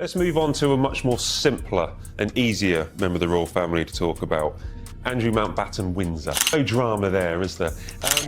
Let's move on to a much more simpler and easier member of the royal family to talk about. Andrew Mountbatten Windsor. No drama there, is there?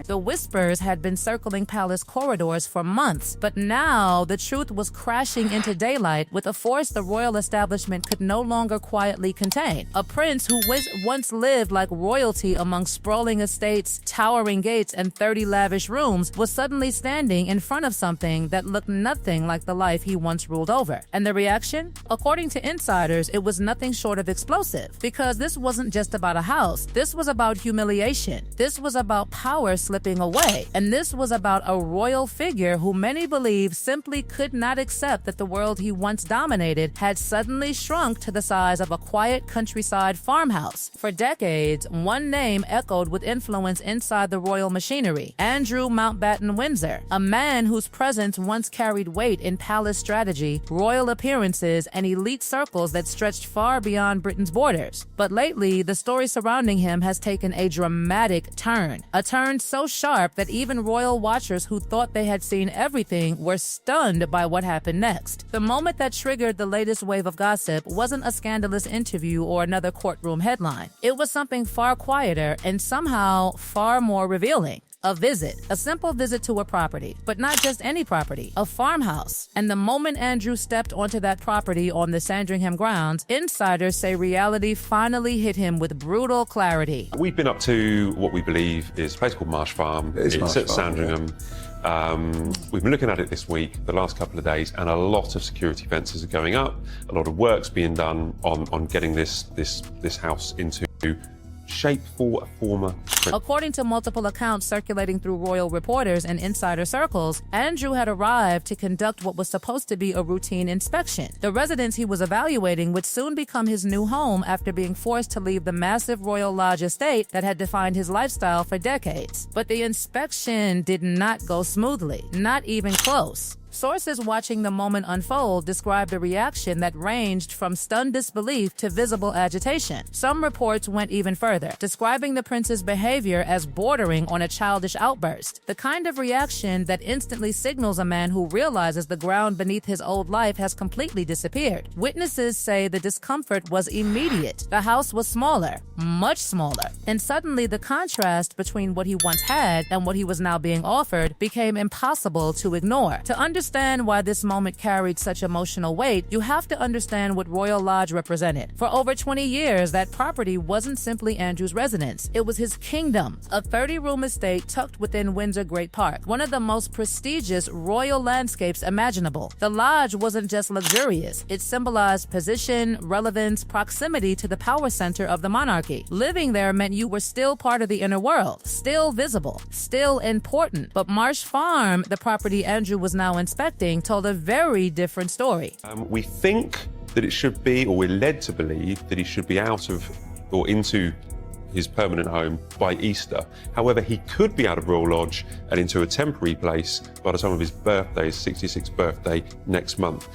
The whispers had been circling palace corridors for months, but now the truth was crashing into daylight with a force the royal establishment could no longer quietly contain. A prince who once lived like royalty among sprawling estates, towering gates, and 30 lavish rooms was suddenly standing in front of something that looked nothing like the life he once ruled over. And the reaction? According to insiders, it was nothing short of explosive, because this wasn't just about a house. This was about humiliation. This was about power slipping away. And this was about a royal figure who many believe simply could not accept that the world he once dominated had suddenly shrunk to the size of a quiet countryside farmhouse. For decades, one name echoed with influence inside the royal machinery: Andrew Mountbatten Windsor, a man whose presence once carried weight in palace strategy, royal appearances, and elite circles that stretched far beyond Britain's borders. But lately, the story surrounding him has taken a dramatic turn. A turn so sharp that even royal watchers who thought they had seen everything were stunned by what happened next. The moment that triggered the latest wave of gossip wasn't a scandalous interview or another courtroom headline. It was something far quieter and somehow far more revealing. A visit, a simple visit to a property, but not just any property, a farmhouse. And the moment Andrew stepped onto that property on the Sandringham grounds, insiders say reality finally hit him with brutal clarity. We've been up to what we believe is a place called Marsh Farm. It's at Sandringham. Yeah. We've been looking at it this week, the last couple of days, and a lot of security fences are going up. A lot of work's being done on getting this house into shape for a former prince. According to multiple accounts circulating through royal reporters and insider circles, Andrew had arrived to conduct what was supposed to be a routine inspection. The residence he was evaluating would soon become his new home after being forced to leave the massive Royal Lodge estate that had defined his lifestyle for decades. But the inspection did not go smoothly, not even close. Sources watching the moment unfold described a reaction that ranged from stunned disbelief to visible agitation. Some reports went even further, describing the prince's behavior as bordering on a childish outburst, the kind of reaction that instantly signals a man who realizes the ground beneath his old life has completely disappeared. Witnesses say the discomfort was immediate. The house was smaller, much smaller, and suddenly the contrast between what he once had and what he was now being offered became impossible to ignore. To understand why this moment carried such emotional weight, you have to understand what Royal Lodge represented. For over 20 years, that property wasn't simply Andrew's residence. It was his kingdom, a 30-room estate tucked within Windsor Great Park, one of the most prestigious royal landscapes imaginable. The lodge wasn't just luxurious. It symbolized position, relevance, proximity to the power center of the monarchy. Living there meant you were still part of the inner world, still visible, still important. But Marsh Farm, the property Andrew was now inspecting, told a very different story. We think that it should be, or we're led to believe, that he should be out of or into his permanent home by Easter. However, he could be out of Royal Lodge and into a temporary place by the time of his birthday, his 66th birthday, next month.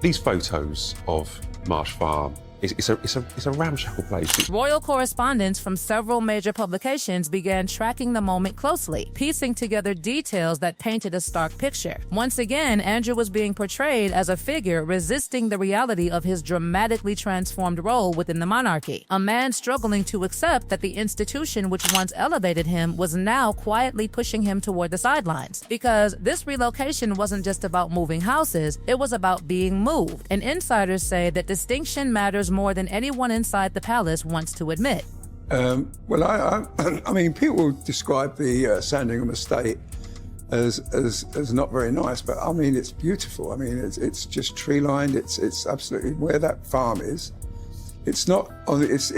These photos of Marsh Farm, it's a ramshackle place. Royal correspondents from several major publications began tracking the moment closely, piecing together details that painted a stark picture. Once again, Andrew was being portrayed as a figure resisting the reality of his dramatically transformed role within the monarchy, a man struggling to accept that the institution which once elevated him was now quietly pushing him toward the sidelines. Because this relocation wasn't just about moving houses, it was about being moved. And insiders say that distinction matters more than anyone inside the palace wants to admit. Well, I mean, people describe the Sandringham estate as not very nice, but I mean, it's beautiful. I mean, it's just tree lined. It's absolutely where that farm is. It's not on. It's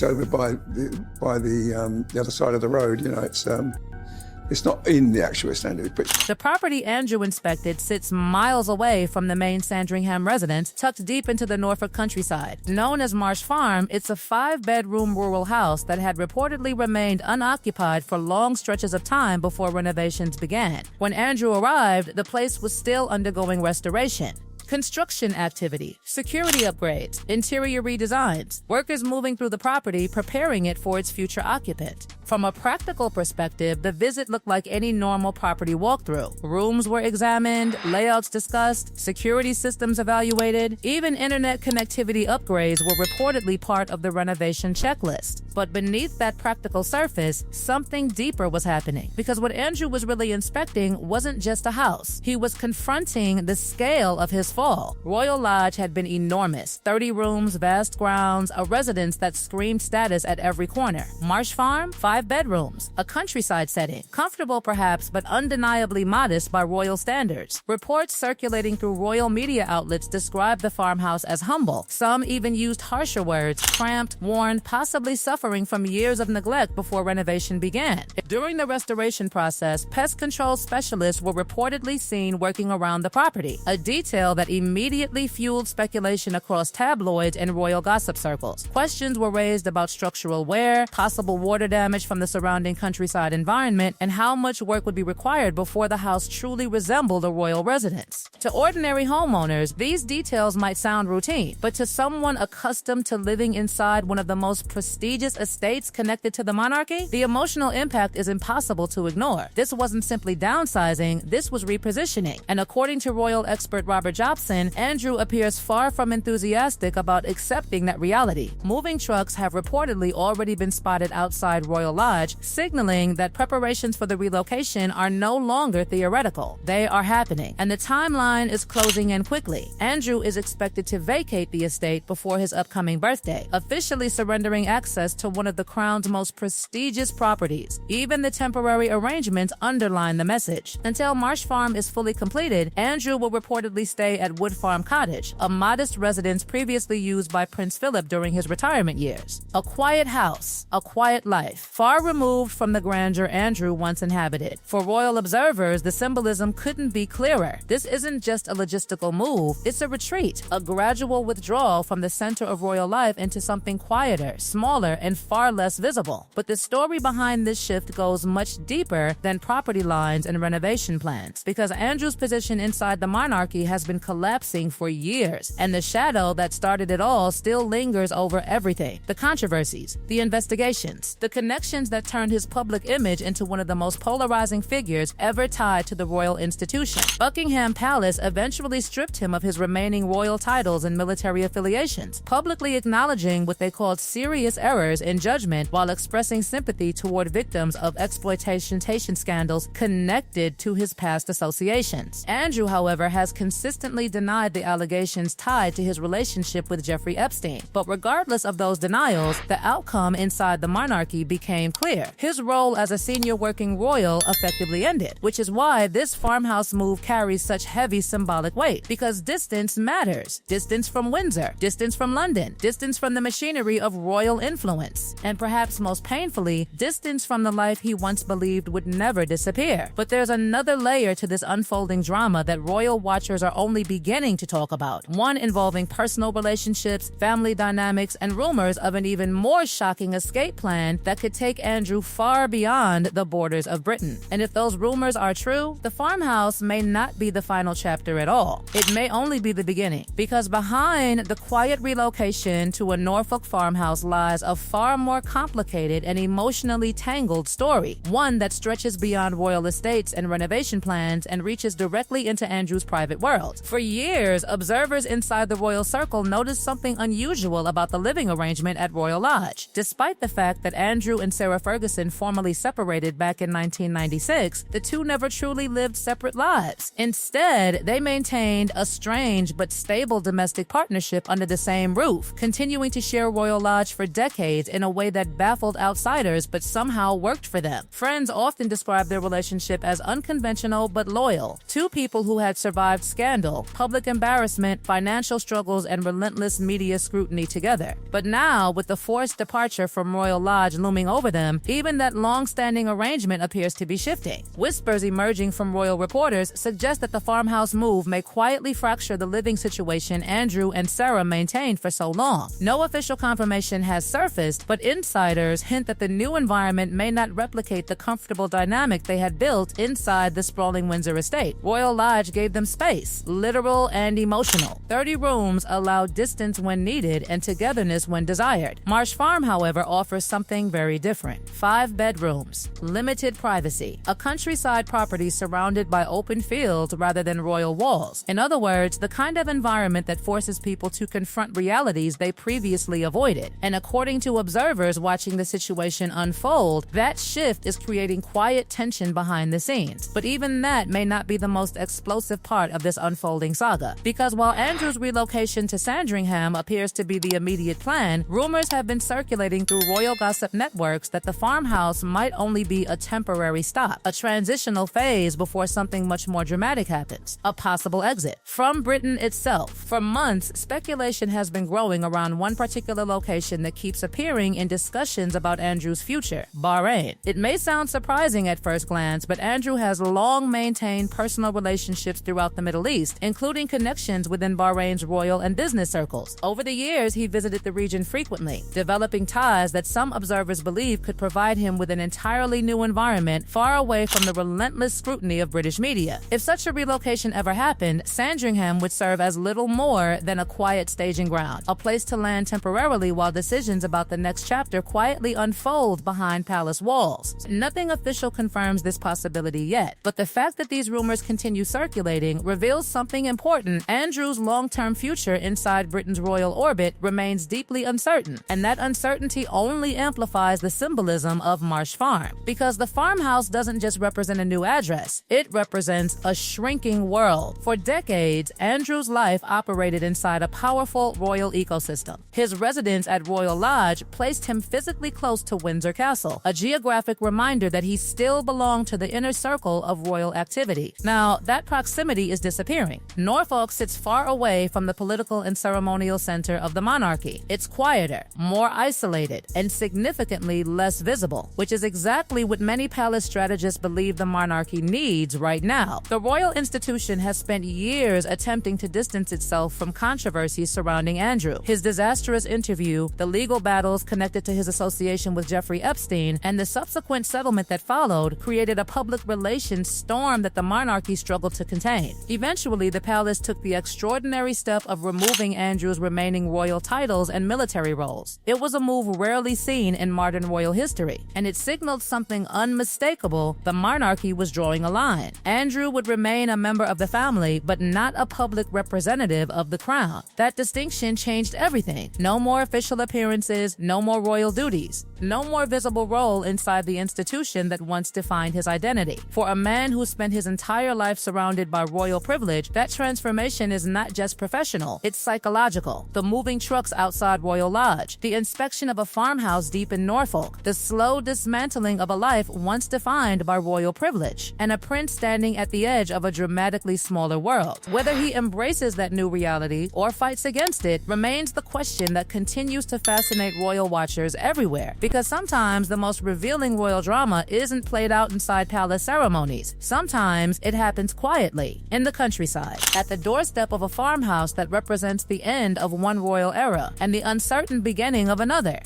over by the other side of the road. You know, it's not in the actual Sandringham. But the property Andrew inspected sits miles away from the main Sandringham residence, tucked deep into the Norfolk countryside. Known as Marsh Farm, it's a 5-bedroom rural house that had reportedly remained unoccupied for long stretches of time before renovations began. When Andrew arrived, the place was still undergoing restoration. Construction activity, security upgrades, interior redesigns, workers moving through the property preparing it for its future occupant. From a practical perspective, the visit looked like any normal property walkthrough. Rooms were examined, layouts discussed, security systems evaluated, even internet connectivity upgrades were reportedly part of the renovation checklist. But beneath that practical surface, something deeper was happening. Because what Andrew was really inspecting wasn't just a house. He was confronting the scale of his fall. Royal Lodge had been enormous. 30 rooms, vast grounds, a residence that screamed status at every corner. Marsh Farm, 5 bedrooms, a countryside setting, comfortable perhaps, but undeniably modest by royal standards. Reports circulating through royal media outlets described the farmhouse as humble. Some even used harsher words, cramped, worn, possibly suffering from years of neglect before renovation began. During the restoration process, pest control specialists were reportedly seen working around the property, a detail that immediately fueled speculation across tabloids and royal gossip circles. Questions were raised about structural wear, possible water damage from the surrounding countryside environment, and how much work would be required before the house truly resembled a royal residence. To ordinary homeowners, these details might sound routine, but to someone accustomed to living inside one of the most prestigious estates connected to the monarchy, the emotional impact is impossible to ignore. This wasn't simply downsizing, this was repositioning. And according to royal expert Robert Jobson, Andrew appears far from enthusiastic about accepting that reality. Moving trucks have reportedly already been spotted outside Royal Lodge, signaling that preparations for the relocation are no longer theoretical. They are happening, and the timeline is closing in quickly. Andrew is expected to vacate the estate before his upcoming birthday, officially surrendering access to one of the crown's most prestigious properties. Even the temporary arrangements underline the message. Until Marsh Farm is fully completed, Andrew will reportedly stay at Wood Farm Cottage, a modest residence previously used by Prince Philip during his retirement years. A quiet house, a quiet life, far removed from the grandeur Andrew once inhabited. For royal observers, the symbolism couldn't be clearer. This isn't just a logistical move, it's a retreat, a gradual withdrawal from the center of royal life into something quieter, smaller, and far less visible. But the story behind this shift goes much deeper than property lines and renovation plans, because Andrew's position inside the monarchy has been collapsing for years, and the shadow that started it all still lingers over everything. The controversies, the investigations, the connections that turned his public image into one of the most polarizing figures ever tied to the royal institution. Buckingham Palace eventually stripped him of his remaining royal titles and military affiliations, publicly acknowledging what they called serious errors in judgment while expressing sympathy toward victims of exploitation scandals connected to his past associations. Andrew, however, has consistently denied the allegations tied to his relationship with Jeffrey Epstein. But regardless of those denials, the outcome inside the monarchy became clear. His role as a senior working royal effectively ended, which is why this farmhouse move carries such heavy symbolic weight, because distance matters. Distance from Windsor, distance from London, distance from the machinery of royal influence, and perhaps most painfully, distance from the life he once believed would never disappear. But there's another layer to this unfolding drama that royal watchers are only beginning to talk about, one involving personal relationships, family dynamics, and rumors of an even more shocking escape plan that could take Andrew far beyond the borders of Britain. And if those rumors are true, the farmhouse may not be the final chapter at all. It may only be the beginning, because behind the quiet relocation to a Norfolk farmhouse lies a far more complicated and emotionally tangled story, one that stretches beyond royal estates and renovation plans and reaches directly into Andrew's private world. For years, observers inside the royal circle noticed something unusual about the living arrangement at Royal Lodge. Despite the fact that Andrew and Sarah Ferguson formally separated back in 1996, the two never truly lived separate lives. Instead, they maintained a strange but stable domestic partnership under the same roof, continuing to share Royal Lodge for decades in a way that baffled outsiders but somehow worked for them. Friends often describe their relationship as unconventional but loyal. Two people who had survived scandal, public embarrassment, financial struggles, and relentless media scrutiny together. But now, with the forced departure from Royal Lodge looming over them, even that long-standing arrangement appears to be shifting. Whispers emerging from royal reporters suggest that the farmhouse move may quietly fracture the living situation Andrew and Sarah maintained for so long. No official confirmation has surfaced, but insiders hint that the new environment may not replicate the comfortable dynamic they had built inside the sprawling Windsor estate. Royal Lodge gave them space, literal and emotional. 30 rooms allowed distance when needed and togetherness when desired. Marsh Farm, however, offers something very different. different. 5 bedrooms, limited privacy, a countryside property surrounded by open fields rather than royal walls. In other words, the kind of environment that forces people to confront realities they previously avoided. And according to observers watching the situation unfold, that shift is creating quiet tension behind the scenes. But even that may not be the most explosive part of this unfolding saga, because while Andrew's relocation to Sandringham appears to be the immediate plan, rumors have been circulating through royal gossip networks that the farmhouse might only be a temporary stop, a transitional phase before something much more dramatic happens, a possible exit from Britain itself. For months, speculation has been growing around one particular location that keeps appearing in discussions about Andrew's future, Bahrain. It may sound surprising at first glance, but Andrew has long maintained personal relationships throughout the Middle East, including connections within Bahrain's royal and business circles. Over the years, he visited the region frequently, developing ties that some observers believe could provide him with an entirely new environment far away from the relentless scrutiny of British media. If such a relocation ever happened, Sandringham would serve as little more than a quiet staging ground, a place to land temporarily while decisions about the next chapter quietly unfold behind palace walls. Nothing official confirms this possibility yet, but the fact that these rumors continue circulating reveals something important. Andrew's long-term future inside Britain's royal orbit remains deeply uncertain, and that uncertainty only amplifies the symbolism of Marsh Farm. Because the farmhouse doesn't just represent a new address, it represents a shrinking world. For decades, Andrew's life operated inside a powerful royal ecosystem. His residence at Royal Lodge placed him physically close to Windsor Castle, a geographic reminder that he still belonged to the inner circle of royal activity. Now, that proximity is disappearing. Norfolk sits far away from the political and ceremonial center of the monarchy. It's quieter, more isolated, and significantly less visible, which is exactly what many palace strategists believe the monarchy needs right now. The royal institution has spent years attempting to distance itself from controversies surrounding Andrew. His disastrous interview, the legal battles connected to his association with Jeffrey Epstein, and the subsequent settlement that followed created a public relations storm that the monarchy struggled to contain. Eventually, the palace took the extraordinary step of removing Andrew's remaining royal titles and military roles. It was a move rarely seen in modern royal history, and it signaled something unmistakable: the monarchy was drawing a line. Andrew would remain a member of the family, but not a public representative of the crown. That distinction changed everything. No more official appearances, no more royal duties, no more visible role inside the institution that once defined his identity. For a man who spent his entire life surrounded by royal privilege, that transformation is not just professional, it's psychological. The moving trucks outside Royal Lodge, the inspection of a farmhouse deep in Norfolk, the slow dismantling of a life once defined by royal privilege, and a prince standing at the edge of a dramatically smaller world. Whether he embraces that new reality or fights against it remains the question that continues to fascinate royal watchers everywhere, because sometimes the most revealing royal drama isn't played out inside palace ceremonies. Sometimes it happens quietly, in the countryside, at the doorstep of a farmhouse that represents the end of one royal era and the uncertain beginning of another.